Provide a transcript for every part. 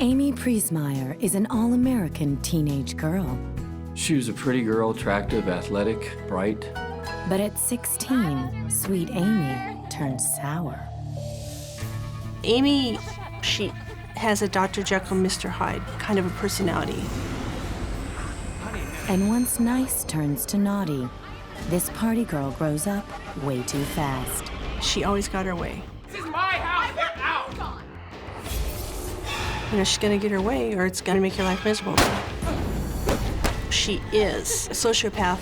Amy Preasmyer is an all-American teenage girl. She was a pretty girl, attractive, athletic, bright. But at 16, sweet Amy turned sour. Amy, she has a Dr. Jekyll, Mr. Hyde kind of a personality. And once nice turns to naughty, this party girl grows up way too fast. She always got her way. This is my house, get out! You know, she's gonna get her way or it's gonna make your life miserable. She is a sociopath.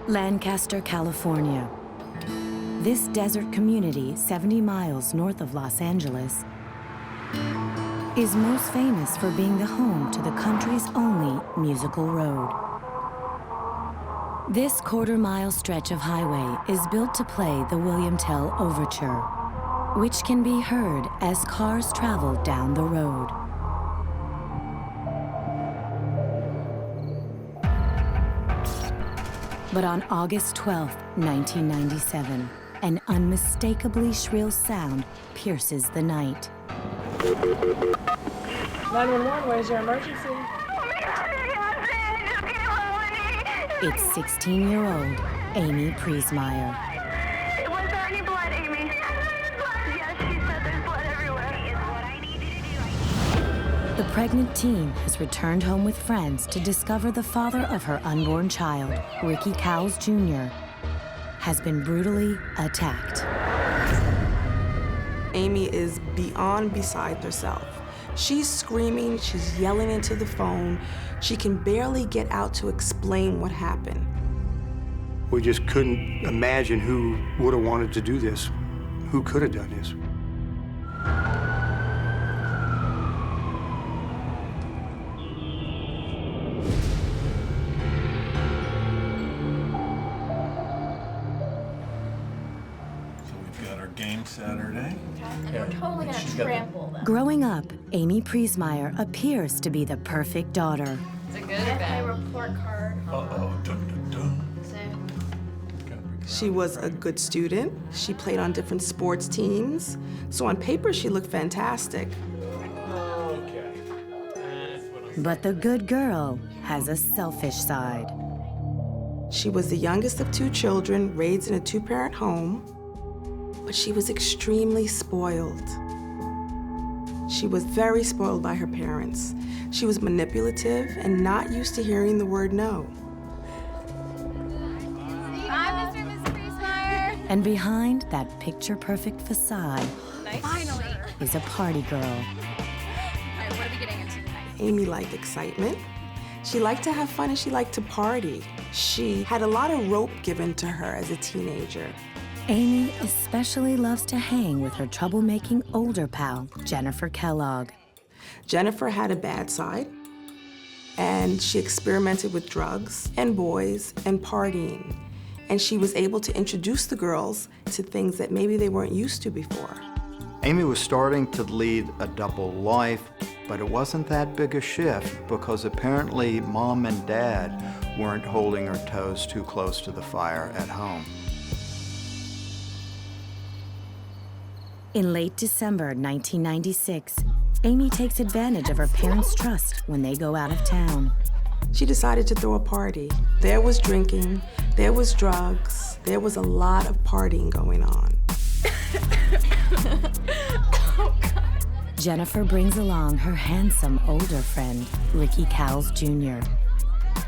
Lancaster, California. This desert community, 70 miles north of Los Angeles, is most famous for being the home to the country's only musical road. This quarter-mile stretch of highway is built to play the William Tell Overture, which can be heard as cars travel down the road. But on August 12, 1997, an unmistakably shrill sound pierces the night. 911, where's your emergency? It's 16-year-old Amy Preasmyer. Was there any blood, Amy? Yes, she said there's blood everywhere. What I need you to do. The pregnant teen has returned home with friends to discover the father of her unborn child, Ricky Cowles Jr., has been brutally attacked. Amy is beyond beside herself. She's screaming, she's yelling into the phone. She can barely get out to explain what happened. We just couldn't imagine who would have wanted to do this, who could have done this. Game Saturday. And we're totally gonna trample them. Growing up, Amy Preasmyer appears to be the perfect daughter. Is it good or bad? My report card. Uh-oh, dun dun dun. She was a good student. She played on different sports teams. So on paper, she looked fantastic. Okay. But the good girl has a selfish side. She was the youngest of 2 children, raised in a 2-parent home. But she was extremely spoiled. She was very spoiled by her parents. She was manipulative and not used to hearing the word no. Hi, Mr. and Miss Preasmyer. And behind that picture-perfect facade Finally. is a party girl. All right, what are we getting into tonight? Amy liked excitement. She liked to have fun and she liked to party. She had a lot of rope given to her as a teenager. Amy especially loves to hang with her troublemaking older pal, Jennifer Kellogg. Jennifer had a bad side, and she experimented with drugs and boys and partying. And she was able to introduce the girls to things that maybe they weren't used to before. Amy was starting to lead a double life, but it wasn't that big a shift because apparently Mom and Dad weren't holding her toes too close to the fire at home. In late December 1996, Amy takes advantage of her parents' trust when they go out of town. She decided to throw a party. There was drinking, there was drugs, there was a lot of partying going on. Jennifer brings along her handsome older friend, Ricky Cowles Jr.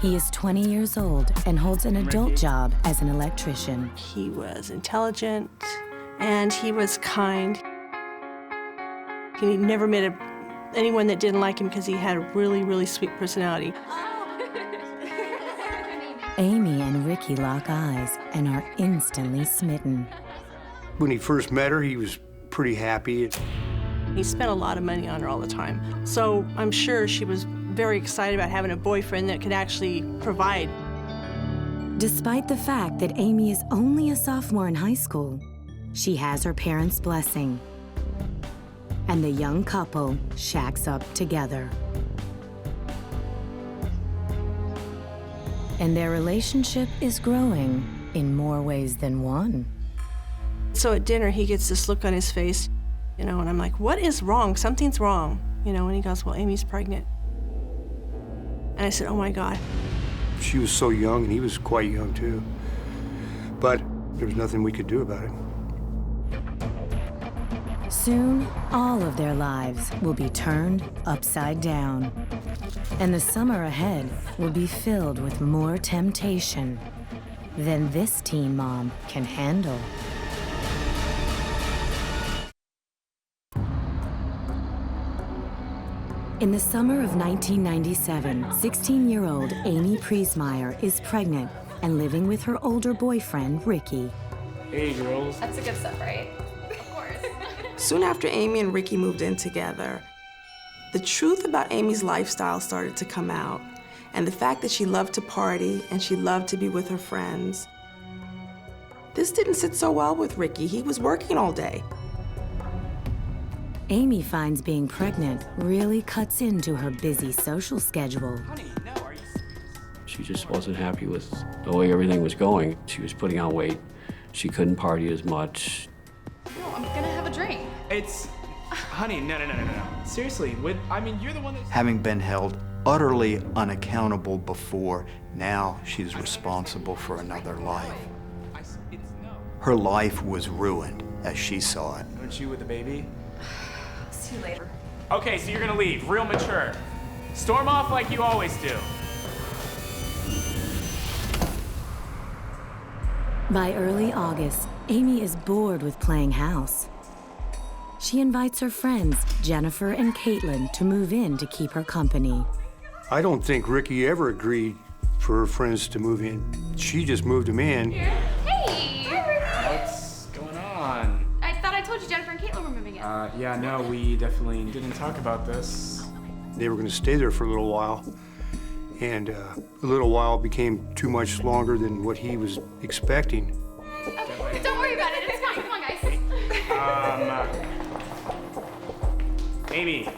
He is 20 years old and holds an adult job as an electrician. He was intelligent and he was kind. He never met anyone that didn't like him because he had a really, really sweet personality. Amy and Ricky lock eyes and are instantly smitten. When he first met her, he was pretty happy. He spent a lot of money on her all the time. So I'm sure she was very excited about having a boyfriend that could actually provide. Despite the fact that Amy is only a sophomore in high school, she has her parents' blessing. And the young couple shacks up together. And their relationship is growing in more ways than one. So at dinner, he gets this look on his face, you know, and I'm like, what is wrong? Something's wrong. You know, and he goes, well, Amy's pregnant. And I said, oh my God. She was so young, and he was quite young too. But there was nothing we could do about it. Soon, all of their lives will be turned upside down. And the summer ahead will be filled with more temptation than this teen mom can handle. In the summer of 1997, 16-year-old Amy Preasmyer is pregnant and living with her older boyfriend, Ricky. Hey, girls. That's a good stuff, right? Of course. Soon after Amy and Ricky moved in together, the truth about Amy's lifestyle started to come out, and the fact that she loved to party and she loved to be with her friends. This didn't sit so well with Ricky. He was working all day. Amy finds being pregnant really cuts into her busy social schedule. Honey, no, are you serious? She just wasn't happy with the way everything was going. She was putting on weight. She couldn't party as much. No, I'm gonna have a drink. It's... Honey, no. Seriously, you're the one that's... Having been held utterly unaccountable before, now she's responsible for another life. It's no. Her life was ruined as she saw it. Aren't you with the baby? See you later. Okay, so you're gonna leave, real mature. Storm off like you always do. By early August, Amy is bored with playing house. She invites her friends, Jennifer and Caitlin, to move in to keep her company. I don't think Ricky ever agreed for her friends to move in. She just moved him in. Hey! What's going on? I thought I told you Jennifer and Caitlin were moving in. Yeah, no, we definitely didn't talk about this. They were going to stay there for a little while, and a little while became too much longer than what he was expecting. Okay, don't worry about it. It's fine. Come on, guys. Amy.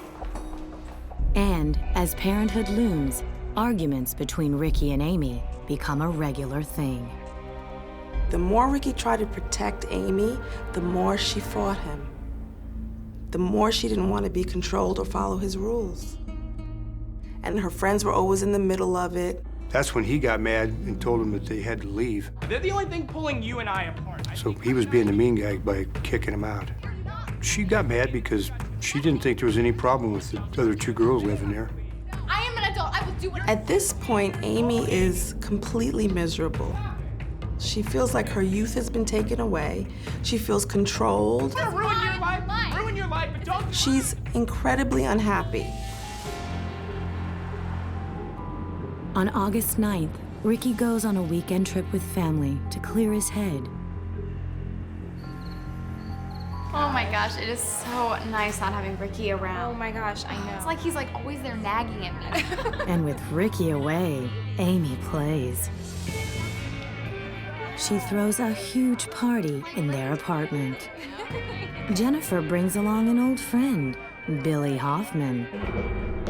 And as parenthood looms, arguments between Ricky and Amy become a regular thing. The more Ricky tried to protect Amy, the more she fought him. The more she didn't want to be controlled or follow his rules. And her friends were always in the middle of it. That's when he got mad and told them that they had to leave. They're the only thing pulling you and I apart. So he was being the mean guy by kicking him out. She got mad because she didn't think there was any problem with the other two girls living there. I am an adult. I will do whatever. At this point, Amy is completely miserable. She feels like her youth has been taken away. She feels controlled. I'm gonna ruin your life. Ruin your life, but don't... She's incredibly unhappy. On August 9th, Ricky goes on a weekend trip with family to clear his head. Oh my gosh, it is so nice not having Ricky around. Oh my gosh, I know. It's like he's like always there nagging at me. And with Ricky away, Amy plays. She throws a huge party in their apartment. Jennifer brings along an old friend, Billy Hoffman.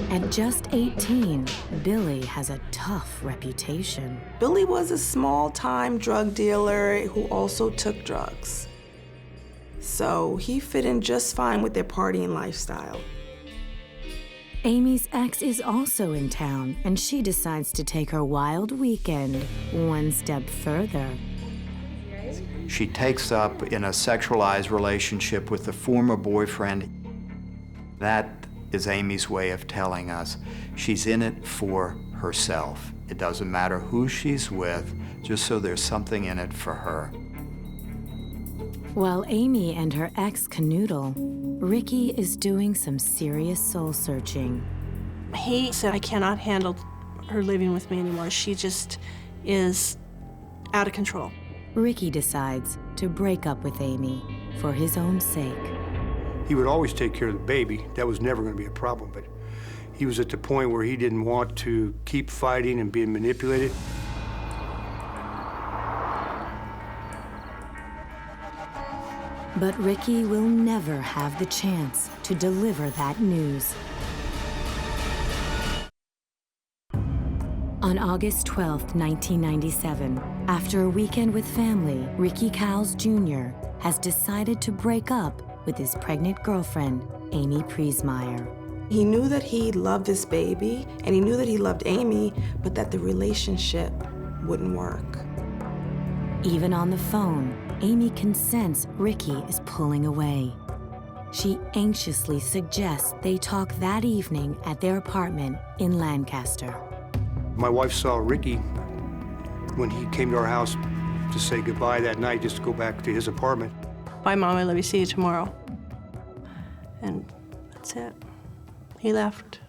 At just 18, Billy has a tough reputation. Billy was a small-time drug dealer who also took drugs. So he fit in just fine with their partying lifestyle. Amy's ex is also in town, and she decides to take her wild weekend one step further. She takes up in a sexualized relationship with a former boyfriend. That is Amy's way of telling us she's in it for herself. It doesn't matter who she's with, just so there's something in it for her. While Amy and her ex canoodle, Ricky is doing some serious soul searching. He said, I cannot handle her living with me anymore. She just is out of control. Ricky decides to break up with Amy for his own sake. He would always take care of the baby. That was never going to be a problem, but he was at the point where he didn't want to keep fighting and being manipulated. But Ricky will never have the chance to deliver that news. On August 12, 1997, after a weekend with family, Ricky Cowles Jr. has decided to break up with his pregnant girlfriend, Amy Preasmyer. He knew that he loved this baby, and he knew that he loved Amy, but that the relationship wouldn't work. Even on the phone, Amy can sense Ricky is pulling away. She anxiously suggests they talk that evening at their apartment in Lancaster. My wife saw Ricky when he came to our house to say goodbye that night, just to go back to his apartment. Bye, Mom, I love you, see you tomorrow. And that's it. He left.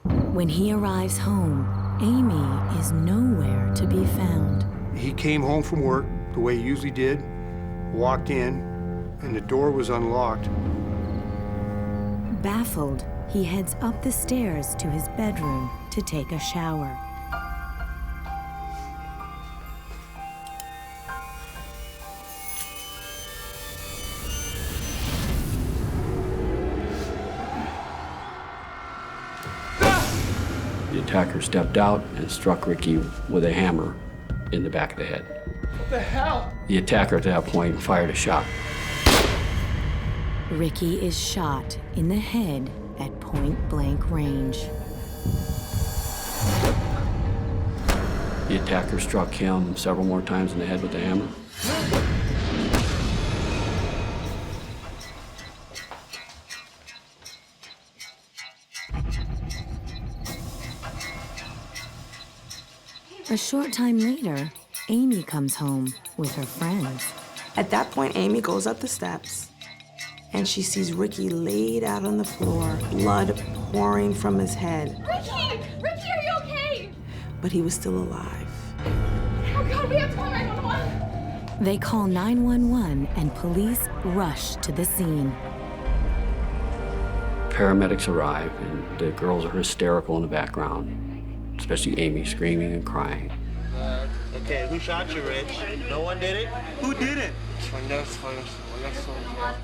When he arrives home, Amy is nowhere to be found. He came home from work the way he usually did, walked in, and the door was unlocked. Baffled, he heads up the stairs to his bedroom to take a shower. The attacker stepped out and struck Ricky with a hammer in the back of the head. What the hell? The attacker at that point fired a shot. Ricky is shot in the head at point-blank range. The attacker struck him several more times in the head with the hammer. A short time later, Amy comes home with her friends. At that point, Amy goes up the steps, and she sees Ricky laid out on the floor, blood pouring from his head. Ricky! Ricky, are you okay? But he was still alive. Oh God, we have to call 911. They call 911 and police rush to the scene. Paramedics arrive and the girls are hysterical in the background, especially Amy screaming and crying. Okay, who shot you, Rich? No one did it? Who did it?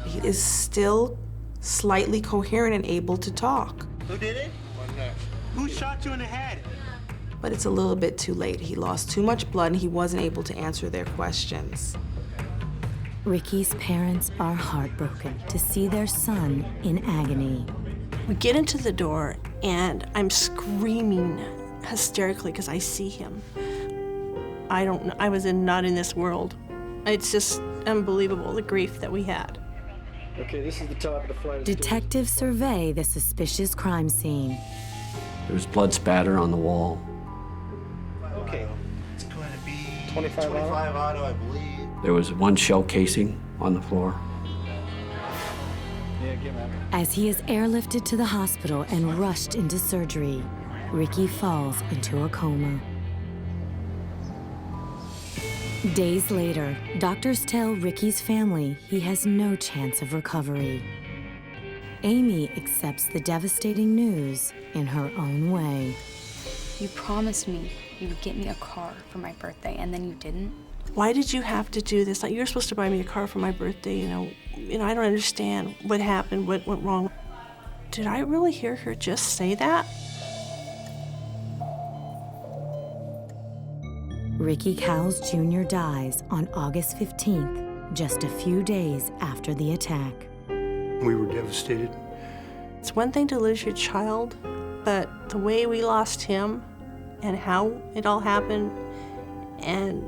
He is still slightly coherent and able to talk. Who did it? Who shot you in the head? But it's a little bit too late. He lost too much blood and he wasn't able to answer their questions. Ricky's parents are heartbroken to see their son in agony. We get into the door and I'm screaming hysterically because I see him. I don't know, I was not in this world. It's just unbelievable, the grief that we had. Okay, this is the top of the flight. Detectives survey the suspicious crime scene. There was blood spatter on the wall. Okay, it's going to be 25 auto, I believe. There was one shell casing on the floor. Yeah, get him. As he is airlifted to the hospital and rushed into surgery, Ricky falls into a coma. Days later, doctors tell Ricky's family he has no chance of recovery. Amy accepts the devastating news in her own way. You promised me you would get me a car for my birthday, and then you didn't. Why did you have to do this? Like, you're supposed to buy me a car for my birthday, you know, I don't understand what happened, what went wrong. Did I really hear her just say that? Ricky Cowles Jr. dies on August 15th, just a few days after the attack. We were devastated. It's one thing to lose your child, but the way we lost him and how it all happened, and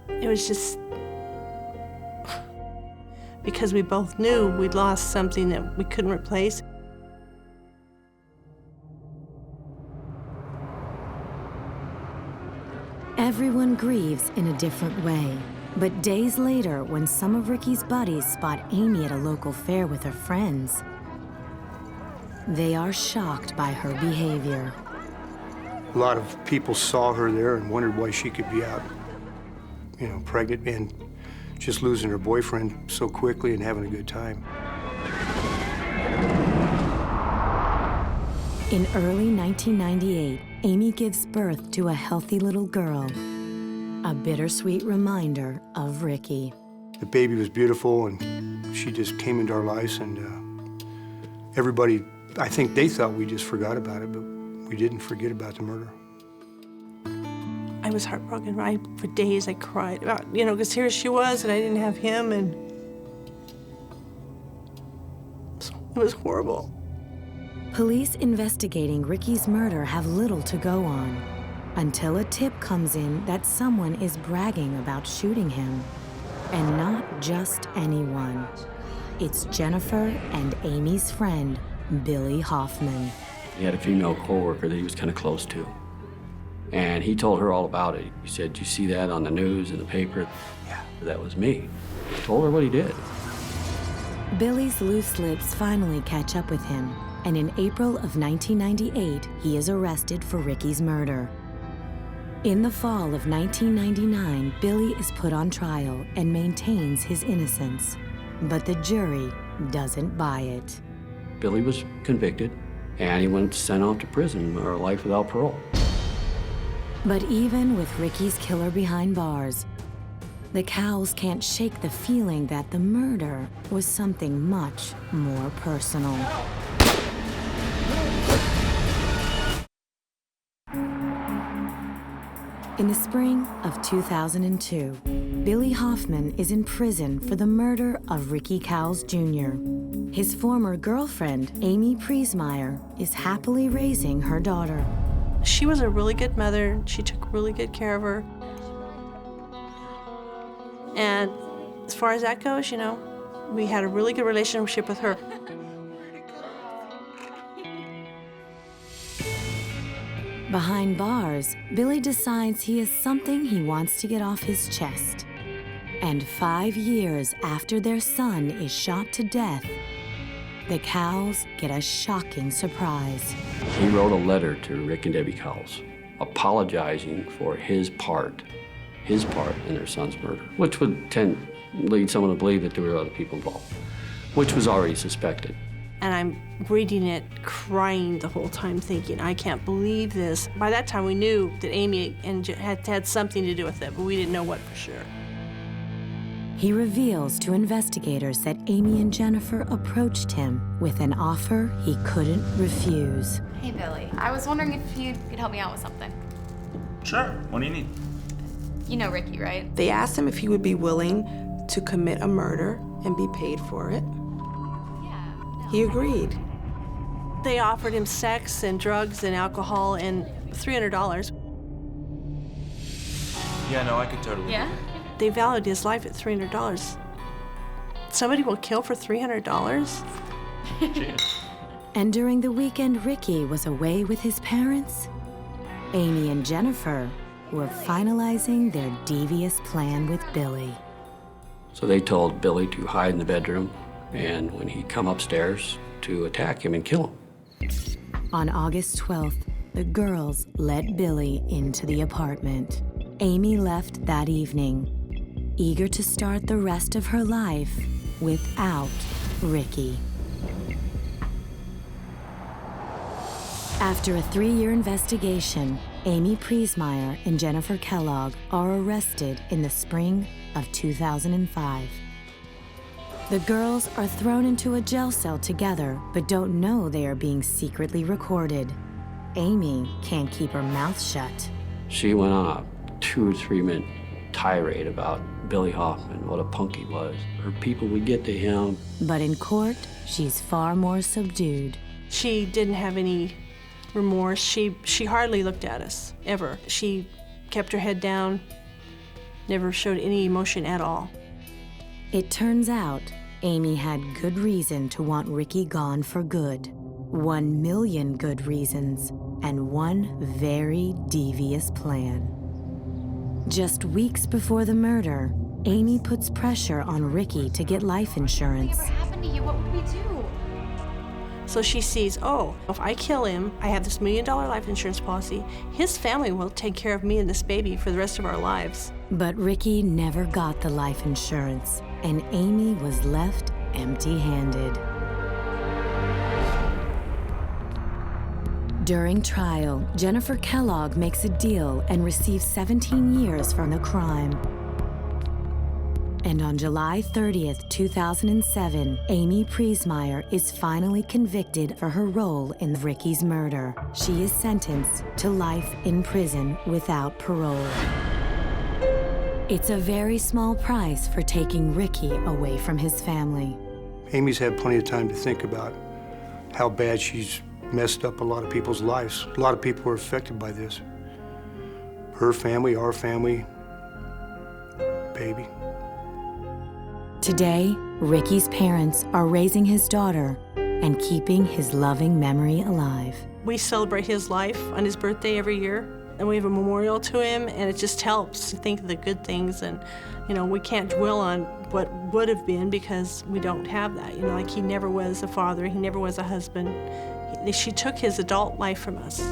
it was just because we both knew we'd lost something that we couldn't replace. Everyone grieves in a different way, but days later, when some of Ricky's buddies spot Amy at a local fair with her friends, they are shocked by her behavior. A lot of people saw her there and wondered why she could be out, you know, pregnant and just losing her boyfriend so quickly and having a good time. In early 1998, Amy gives birth to a healthy little girl, a bittersweet reminder of Ricky. It The baby was beautiful, and she just came into our lives, and everybody, I think they thought we just forgot about it, but we didn't forget about the murder. I was heartbroken. For days I cried about, because here she was and I didn't have him, and so it was horrible. Police investigating Ricky's murder have little to go on until a tip comes in that someone is bragging about shooting him. And not just anyone. It's Jennifer and Amy's friend, Billy Hoffman. He had a female coworker that he was kind of close to. And he told her all about it. He said, "Did you see that on the news, in the paper?" "Yeah, that was me." He told her what he did. Billy's loose lips finally catch up with him, and in April of 1998, he is arrested for Ricky's murder. In the fall of 1999, Billy is put on trial and maintains his innocence, but the jury doesn't buy it. Billy was convicted, and he went sent off to prison or life without parole. But even with Ricky's killer behind bars, the Cowles can't shake the feeling that the murder was something much more personal. In the spring of 2002, Billy Hoffman is in prison for the murder of Ricky Cowles Jr. His former girlfriend, Amy Preasmyer, is happily raising her daughter. She was a really good mother. She took really good care of her. And as far as that goes, we had a really good relationship with her. Behind bars, Billy decides he has something he wants to get off his chest. And 5 years after their son is shot to death, the Cowles get a shocking surprise. He wrote a letter to Rick and Debbie Cowles apologizing for his part in their son's murder, which would lead someone to believe that there were other people involved, which was already suspected. And I'm reading it, crying the whole time, thinking, I can't believe this. By that time, we knew that Amy had something to do with it, but we didn't know what for sure. He reveals to investigators that Amy and Jennifer approached him with an offer he couldn't refuse. Hey, Billy. I was wondering if you could help me out with something. Sure. What do you need? You know Ricky, right? They asked him if he would be willing to commit a murder and be paid for it. He agreed. They offered him sex and drugs and alcohol and $300. Yeah, no, I could totally. Yeah? They valued his life at $300. Somebody will kill for $300? And during the weekend Ricky was away with his parents, Amy and Jennifer were finalizing their devious plan with Billy. So they told Billy to hide in the bedroom, and when he'd come upstairs, to attack him and kill him. On August 12th, the girls let Billy into the apartment. Amy left that evening, eager to start the rest of her life without Ricky. After a 3-year investigation, Amy Preasmyer and Jennifer Kellogg are arrested in the spring of 2005. The girls are thrown into a jail cell together, but don't know they are being secretly recorded. Amy can't keep her mouth shut. She went on a 2 or 3 minute tirade about Billy Hoffman, what a punk he was. Her people would get to him. But in court, she's far more subdued. She didn't have any remorse. She hardly looked at us, ever. She kept her head down, never showed any emotion at all. It turns out Amy had good reason to want Ricky gone for good. 1 million good reasons, and one very devious plan. Just weeks before the murder, Amy puts pressure on Ricky to get life insurance. What happened to you? What would we do? So she sees, oh, if I kill him, I have this $1 million life insurance policy. His family will take care of me and this baby for the rest of our lives. But Ricky never got the life insurance, and Amy was left empty-handed. During trial, Jennifer Kellogg makes a deal and receives 17 years from the crime. And on July 30th, 2007, Amy Preasmyer is finally convicted for her role in Ricky's murder. She is sentenced to life in prison without parole. It's a very small price for taking Ricky away from his family. Amy's had plenty of time to think about how bad she's messed up a lot of people's lives. A lot of people were affected by this. Her family, our family, baby. Today, Ricky's parents are raising his daughter and keeping his loving memory alive. We celebrate his life on his birthday every year, and we have a memorial to him, and it just helps to think of the good things. And, you know, we can't dwell on what would have been because we don't have that. You know, like he never was a father, he never was a husband. She took his adult life from us.